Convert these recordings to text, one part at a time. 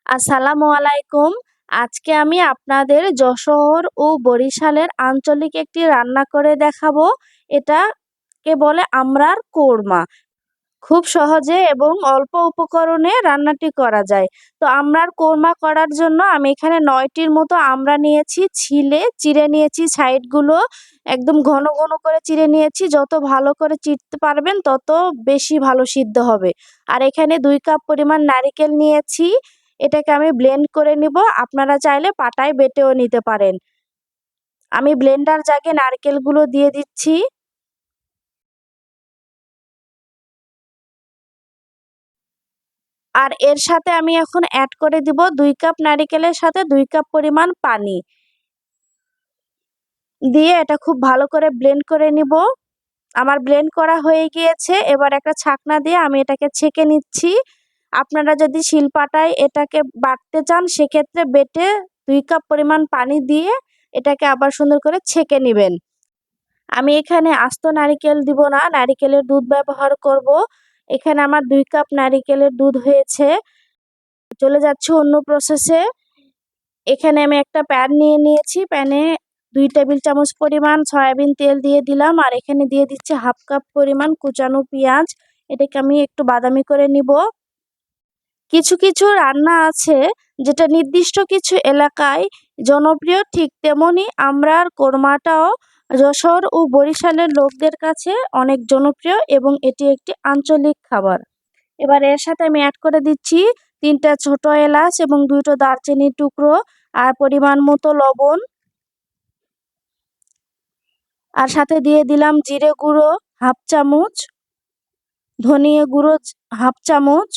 আসসালামু আলাইকুম। আজকে আমি আপনাদের যশোর ও বরিশালের আঞ্চলিক একটি রান্না করে দেখাবো। এটাকে বলে আমড়ার কোরমা। খুব সহজে এবং অল্প উপকরণে রান্নাটি করা যায়। তো আমড়ার কোরমা করার জন্য আমি এখানে ৯টির মতো আমড়া নিয়েছি, চিড়ে নিয়েছি সাইডগুলো একদম ঘন ঘন করে চিড়ে নিয়েছি। যত ভালো করে চিড়তে পারবেন তত বেশি ভালো সিদ্ধ হবে। আর এখানে ২ কাপ পরিমাণ নারিকেল নিয়েছি। এটাকে আমি ব্লেন্ড করে নিব। আপনারা চাইলে পাটায় বেটেও নিতে পারেন। আমি ব্লেন্ডার জাগে নারকেলগুলো দিয়ে দিচ্ছি। আর এর সাথে আমি এখন অ্যাড করে দিব ২ কাপ নারিকেলের সাথে ২ কাপ পরিমাণ পানি দিয়ে এটা খুব ভালো করে ব্লেন্ড করে নিব। আমার ব্লেন্ড করা হয়ে গিয়েছে। এবার একটা ছাকনা দিয়ে আমি এটাকে ছেঁকে নিচ্ছি। আপনারা যদি শিলপাটায় এটাকে বাটতে চান সেক্ষেত্রে বেটে ২ কাপ পরিমাণ পানি দিয়ে এটাকে আবার সুন্দর করে ছেঁকে নিবেন। আমি এখানে আস্ত নারিকেল দিব না, নারিকেলের দুধ ব্যবহার করব। এখানে আমার ২ কাপ নারিকেলের দুধ হয়েছে। চলে যাচ্ছি অন্য প্রসেসে। এখানে আমি একটা প্যান নিয়ে নিয়েছি। প্যানে ২ টেবিল চামচ পরিমাণ সয়াবিন তেল দিয়ে দিলাম। আর এখানে দিয়ে দিচ্ছি 1/2 কাপ পরিমাণ কুচানো পেঁয়াজ। এটাকে আমি একটু বাদামি করে নিব। কিছু কিছু রান্না আছে যেটা নির্দিষ্ট কিছু এলাকায় জনপ্রিয়, ঠিক তেমনি আমড়ার কোরমাটাও যশোর ও বরিশালের লোকদের কাছে অনেক জনপ্রিয় এবং এটি একটি আঞ্চলিক খাবার। এবার এর সাথে আমি অ্যাড করে দিচ্ছি ৩টা ছোট এলাচ এবং ২টো দারচিনির টুকরো আর পরিমাণ মতো লবণ। আর সাথে দিয়ে দিলাম জিরে গুঁড়ো 1/2 চামচ, ধনিয়া গুঁড়ো 1/2 চামচ,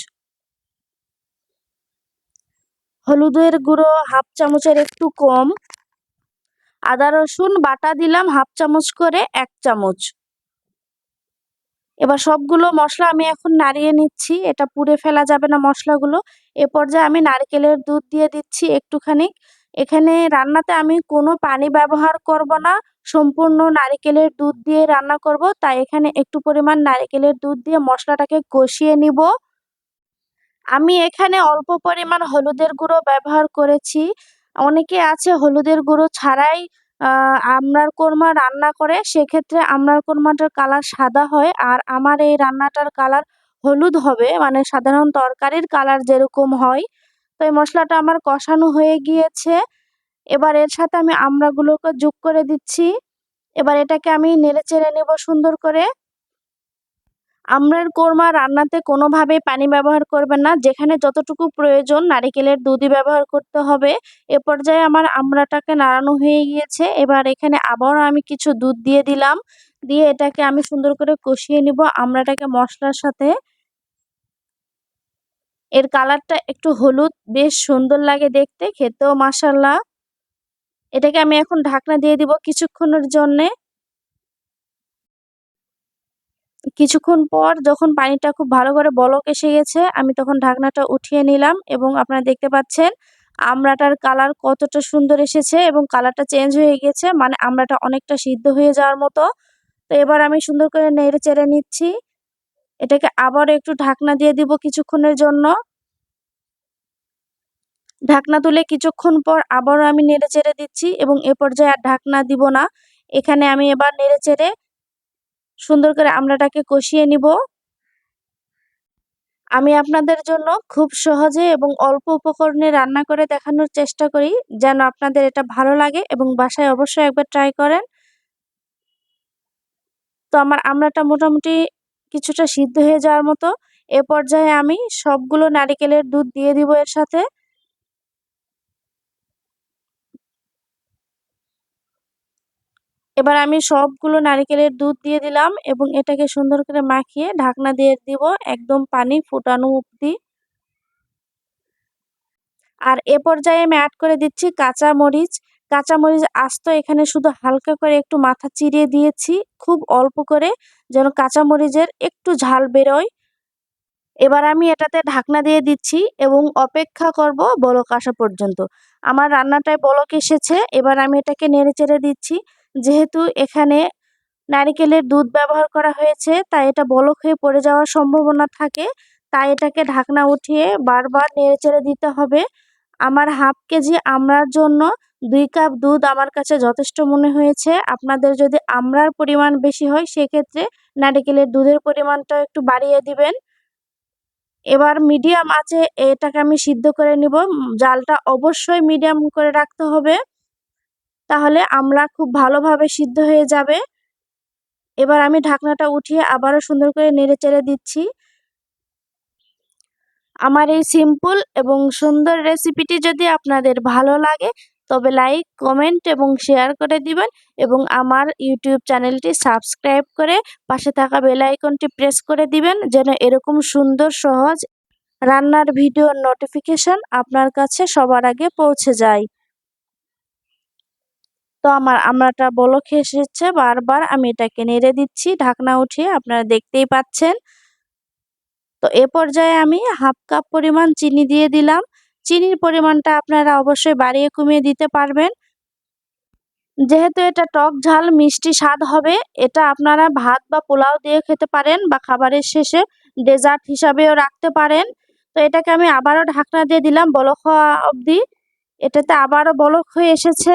হলুদের গুঁড়ো 1/2 চামচের একটু কম, আদা রসুন বাটা দিলাম 1/2 চামচ করে ১ চামচ। এবার সবগুলো মশলা আমি এখন নাড়িয়ে নিচ্ছি। এটা পুড়ে ফেলা যাবে না মশলাগুলো। এ পর্যায়ে আমি নারকেলের দুধ দিয়ে দিচ্ছি একটুখানি। এখানে রান্নাতে আমি কোনো পানি ব্যবহার করব না। সম্পূর্ণ নারিকেলের দুধ দিয়ে রান্না করব। তাই এখানে একটু পরিমাণ নারিকেলের দুধ দিয়ে মশলাটাকে কষিয়ে নিব। আমি এখানে অল্প পরিমাণ হলুদের গুঁড়ো ব্যবহার করেছি। অনেকে আছে হলুদের গুঁড়ো ছাড়াই আমড়ার কোরমা রান্না করে, সেক্ষেত্রে আমড়ার কোরমাটার কালার সাদা হয়। আর আমার এই রান্নাটার কালার হলুদ হবে, মানে সাধারণ তরকারির কালার যেরকম হয়। তো এই মশলাটা আমার কষানো হয়ে গিয়েছে। এবার এর সাথে আমি আমড়াগুলোকে যোগ করে দিচ্ছি। এবার এটাকে আমি নেড়েচেড়ে নেব সুন্দর করে। আমড়ার কোরমা রান্নাতে কোনোভাবেই পানি ব্যবহার করবেন না। যেখানে যতটুকু প্রয়োজন নারিকেলের দুধই ব্যবহার করতে হবে। এ পর্যায়ে আমার আমড়াটাকে নাড়ানো হয়ে গিয়েছে। এবার এখানে আবারও আমি কিছু দুধ দিয়ে দিলাম। দিয়ে এটাকে আমি সুন্দর করে কষিয়ে নিব আমড়াটাকে মশলার সাথে। এর কালারটা একটু হলুদ, বেশ সুন্দর লাগে দেখতে, খেতেও মাশাআল্লাহ। এটাকে আমি এখন ঢাকনা দিয়ে দিব কিছুক্ষণের জন্যে। কিছুক্ষণ পর যখন পানিটা খুব ভালো করে বলক এসে গেছে, আমি তখন ঢাকনাটা উঠিয়ে নিলাম এবং আপনারা দেখতে পাচ্ছেন আমড়াটার কালার কতটা সুন্দর এসেছে এবং কালারটা চেঞ্জ হয়ে গেছে, মানে আমড়াটা অনেকটা সিদ্ধ হয়ে যাওয়ার মতো। তো এবার আমি সুন্দর করে নেড়ে চেড়ে নিচ্ছি। এটাকে আবারও একটু ঢাকনা দিয়ে দিব কিছুক্ষণের জন্য। ঢাকনা তুলে কিছুক্ষণ পর আবারও আমি নেড়ে চেড়ে দিচ্ছি এবং এ পর্যায়ে আর ঢাকনা দিব না। এখানে আমি এবার নেড়ে চেড়ে সুন্দর করে আমড়াটাকে কষিয়ে নিব। আমি আপনাদের জন্য খুব সহজে এবং অল্প উপকরণে রান্না করে দেখানোর চেষ্টা করি, যেন আপনাদের এটা ভালো লাগে এবং বাসায় অবশ্যই একবার ট্রাই করেন। তো আমার আমড়াটা মোটামুটি কিছুটা সিদ্ধ হয়ে যাওয়ার মতো। এ পর্যায়ে আমি সবগুলো নারিকেলের দুধ দিয়ে দিব এর সাথে। এবার আমি সবগুলো নারিকেলের দুধ দিয়ে দিলাম এবং এটাকে সুন্দর করে মাখিয়ে ঢাকনা দিয়ে দিব একদম পানি ফুটানো অবধি। আর এ পর্যায়ে আমি অ্যাড করে দিচ্ছি কাঁচামরিচ। কাঁচামরিচ আস্ত এখানে শুধু হালকা করে একটু মাথা চিরিয়ে দিয়েছি, খুব অল্প করে, যেন কাঁচামরিচের একটু ঝাল বেরোয়। এবার আমি এটাতে ঢাকনা দিয়ে দিচ্ছি এবং অপেক্ষা করব বলক আসা পর্যন্ত। আমার রান্নাটায় বলক এসেছে। এবার আমি এটাকে নেড়েচেড়ে দিচ্ছি। যেহেতু এখানে নারিকেলের দুধ ব্যবহার করা হয়েছে তাই এটা বলক হয়ে পড়ে যাওয়ার সম্ভাবনা থাকে। তাই এটাকে ঢাকনা উঠিয়ে বারবার নেড়েচেড়ে দিতে হবে। আমার হাফ কেজি আমড়ার জন্য 2 কাপ দুধ আমার কাছে যথেষ্ট মনে হয়েছে। আপনাদের যদি আমড়ার পরিমাণ বেশি হয় সেক্ষেত্রে নারিকেলের দুধের পরিমাণটা একটু বাড়িয়ে দিবেন। এবার মিডিয়াম আঁচে এটাকে আমি সিদ্ধ করে নিব। জালটা অবশ্যই মিডিয়াম করে রাখতে হবে, তাহলে আমড়া খুব ভালোভাবে সিদ্ধ হয়ে যাবে। এবার আমি ঢাকনাটা উঠিয়ে আবারও সুন্দর করে নেড়েচেড়ে দিচ্ছি। আমার এই সিম্পল এবং সুন্দর রেসিপিটি যদি আপনাদের ভালো লাগে তবে লাইক, কমেন্ট এবং শেয়ার করে দিবেন এবং আমার ইউটিউব চ্যানেলটি সাবস্ক্রাইব করে পাশে থাকা বেল আইকনটি প্রেস করে দিবেন, যেন এরকম সুন্দর সহজ রান্নার ভিডিওর নোটিফিকেশন আপনার কাছে সবার আগে পৌঁছে যায়। তো আমার আমড়াটা বলক এসেছে, বারবার আমি এটাকে নেড়ে দিচ্ছি ঢাকনা উঠিয়ে, আপনারা দেখতেই পাচ্ছেন। তো এ পর্যায়ে আমি হাফ কাপ পরিমাণ চিনি দিয়ে দিলাম। চিনির পরিমাণটা আপনারা অবশ্যই বাড়িয়ে কমিয়ে দিতে পারবেন। যেহেতু এটা টক ঝাল মিষ্টি স্বাদ হবে, এটা আপনারা ভাত বা পোলাও দিয়ে খেতে পারেন বা খাবারের শেষে ডেজার্ট হিসাবেও রাখতে পারেন। তো এটাকে আমি আবারও ঢাকনা দিয়ে দিলাম বলক হওয়া অবধি। এটাতে আবারও বলক হয়ে এসেছে।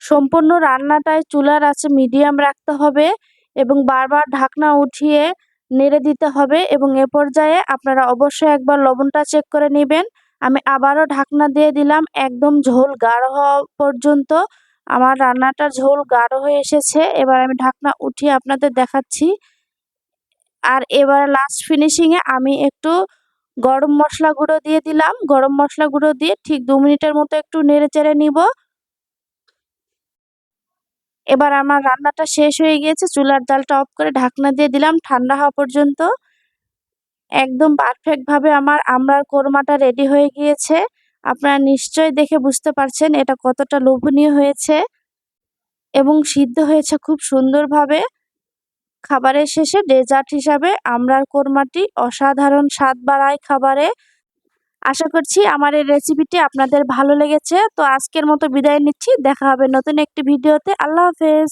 সম্পূর্ণ রান্নাটায় চুলার আঁচ মিডিয়াম রাখতে হবে এবং বারবার ঢাকনা উঠিয়ে নেড়ে দিতে হবে এবং এ পর্যায়ে আপনারা অবশ্যই একবার লবণটা চেক করে নেবেন। আমি আবারও ঢাকনা দিয়ে দিলাম একদম ঝোল গাঢ় হওয়া পর্যন্ত। আমার রান্নাটার ঝোল গাঢ় হয়ে এসেছে। এবার আমি ঢাকনা উঠিয়ে আপনাদের দেখাচ্ছি। আর এবার লাস্ট ফিনিশিংয়ে আমি একটু গরম মশলা গুঁড়ো দিয়ে দিলাম। গরম মশলা গুঁড়ো দিয়ে ঠিক 2 মিনিটের মতো একটু নেড়ে চেড়ে নিব। এবার আমার রান্নাটা শেষ হয়ে গিয়েছে। চুলার জালটা অফ করে ঢাকনা দিয়ে দিলাম ঠান্ডা হওয়া পর্যন্ত। একদম পারফেক্ট ভাবে আমার আমড়ার কোরমাটা রেডি হয়ে গিয়েছে। আপনারা নিশ্চয়ই দেখে বুঝতে পারছেন এটা কতটা লোভনীয় হয়েছে এবং সিদ্ধ হয়েছে খুব সুন্দরভাবে। খাবারের শেষে ডেজার্ট হিসাবে আমড়ার কোরমাটি অসাধারণ স্বাদ বাড়ায় খাবারে। আশা করছি আমার এই রেসিপিটি আপনাদের ভালো লেগেছে। তো আজকের মতো বিদায় নিচ্ছি। দেখা হবে নতুন একটি ভিডিওতে। আল্লাহ হাফেজ।